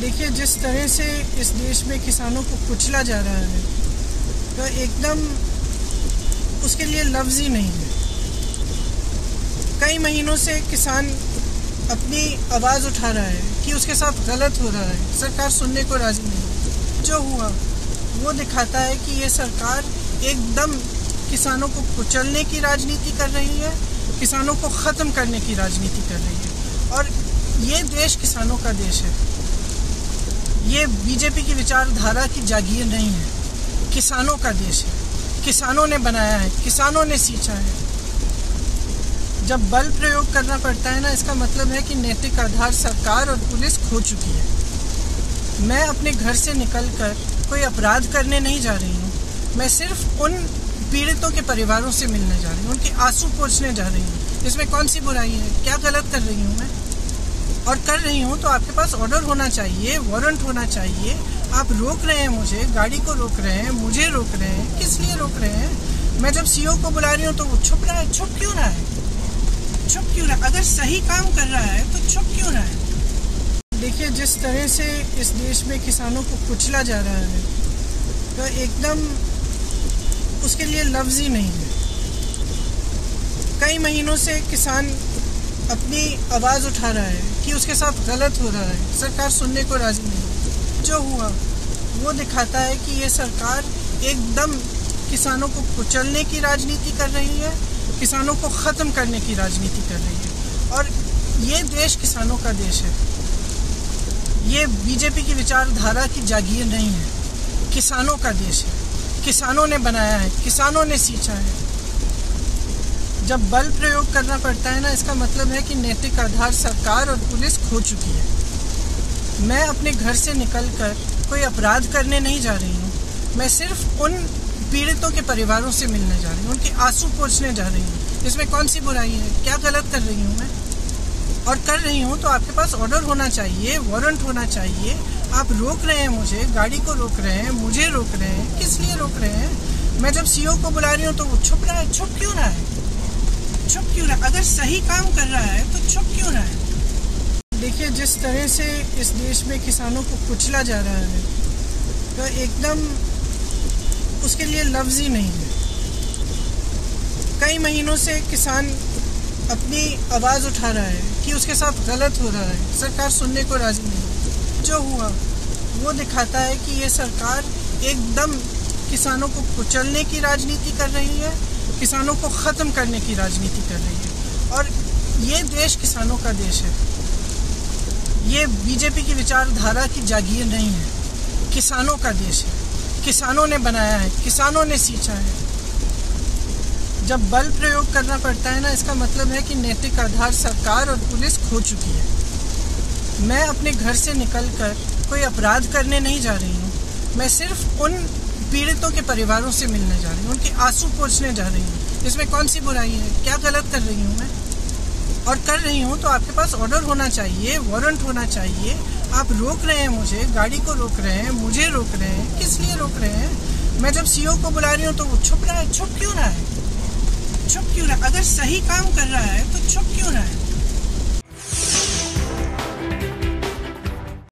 देखिए, जिस तरह से इस देश में किसानों को कुचला जा रहा है तो एकदम उसके लिए लफ्ज़ ही नहीं है। कई महीनों से किसान अपनी आवाज़ उठा रहा है कि उसके साथ गलत हो रहा है, सरकार सुनने को राज़ी नहीं है। जो हुआ वो दिखाता है कि ये सरकार एकदम किसानों को कुचलने की राजनीति कर रही है, किसानों को ख़त्म करने की राजनीति कर रही है। और ये देश किसानों का देश है। ये बीजेपी की विचारधारा की जागीर नहीं है, किसानों का देश है। किसानों ने बनाया है, किसानों ने सींचा है। जब बल प्रयोग करना पड़ता है ना, इसका मतलब है कि नैतिक आधार सरकार और पुलिस खो चुकी है। मैं अपने घर से निकलकर कोई अपराध करने नहीं जा रही हूँ। मैं सिर्फ उन पीड़ितों के परिवारों से मिलने जा रही हूँ, उनके आंसू पोंछने जा रही हूँ। इसमें कौन सी बुराई है? क्या गलत कर रही हूँ मैं? और कर रही हूँ तो आपके पास ऑर्डर होना चाहिए, वारंट होना चाहिए। आप रोक रहे हैं मुझे, गाड़ी को रोक रहे हैं, मुझे रोक रहे हैं। किस लिए रोक रहे हैं? मैं जब सीओ को बुला रही हूँ तो वो छुप रहा है। छुप क्यों रहा है? छुप क्यों रहा है? अगर सही काम कर रहा है तो छुप क्यों रहा है? देखिए, जिस तरह से इस देश में किसानों को कुचला जा रहा है तो एकदम उसके लिए लफ्ज़ ही नहीं है। कई महीनों से किसान अपनी आवाज़ उठा रहा है कि उसके साथ गलत हो रहा है, सरकार सुनने को राज़ी नहीं है। जो हुआ वो दिखाता है कि ये सरकार एकदम किसानों को कुचलने की राजनीति कर रही है, किसानों को ख़त्म करने की राजनीति कर रही है। और ये देश किसानों का देश है। ये बीजेपी की विचारधारा की जागीर नहीं है, किसानों का देश है। किसानों ने बनाया है, किसानों ने सींचा है। जब बल प्रयोग करना पड़ता है ना, इसका मतलब है कि नैतिक आधार सरकार और पुलिस खो चुकी है। मैं अपने घर से निकलकर कोई अपराध करने नहीं जा रही हूँ। मैं सिर्फ उन पीड़ितों के परिवारों से मिलने जा रही हूँ, उनके आंसू पोंछने जा रही हूँ। इसमें कौन सी बुराई है? क्या गलत कर रही हूँ मैं? और कर रही हूँ तो आपके पास ऑर्डर होना चाहिए, वारंट होना चाहिए। आप रोक रहे हैं मुझे, गाड़ी को रोक रहे हैं, मुझे रोक रहे हैं। किस लिए रोक रहे हैं? मैं जब सीओ को बुला रही हूँ तो वो छुप रहा है। छुप क्यों रहा है? छुप क्यों रहा है? अगर सही काम कर रहा है तो छुप क्यों रहा है? देखिए, जिस तरह से इस देश में किसानों को कुचला जा रहा है तो एकदम उसके लिए लफ्ज़ ही नहीं है। कई महीनों से किसान अपनी आवाज़ उठा रहा है कि उसके साथ गलत हो रहा है, सरकार सुनने को राज़ी नहीं है। जो हुआ वो दिखाता है कि ये सरकार एकदम किसानों को कुचलने की राजनीति कर रही है, किसानों को ख़त्म करने की राजनीति कर रही है। और ये देश किसानों का देश है। ये बीजेपी की विचारधारा की जागीर नहीं है, किसानों का देश है। किसानों ने बनाया है, किसानों ने सींचा है। जब बल प्रयोग करना पड़ता है ना, इसका मतलब है कि नैतिक आधार सरकार और पुलिस खो चुकी है। मैं अपने घर से निकलकर कोई अपराध करने नहीं जा रही हूँ। मैं सिर्फ उन पीड़ितों के परिवारों से मिलने जा रही हूँ, उनके आंसू पोंछने जा रही हूँ। इसमें कौन सी बुराई है? क्या गलत कर रही हूँ मैं? और कर रही हूँ तो आपके पास ऑर्डर होना चाहिए, वारंट होना चाहिए। आप रोक रहे हैं मुझे, गाड़ी को रोक रहे हैं, मुझे रोक रहे हैं। किस लिए रोक रहे हैं? मैं जब सीओ को बुला रही हूँ तो वो छुप रहा है। छुप क्यों रहा है? छुप क्यों रहा है? अगर सही काम कर रहा है तो छुप क्यों रहा है?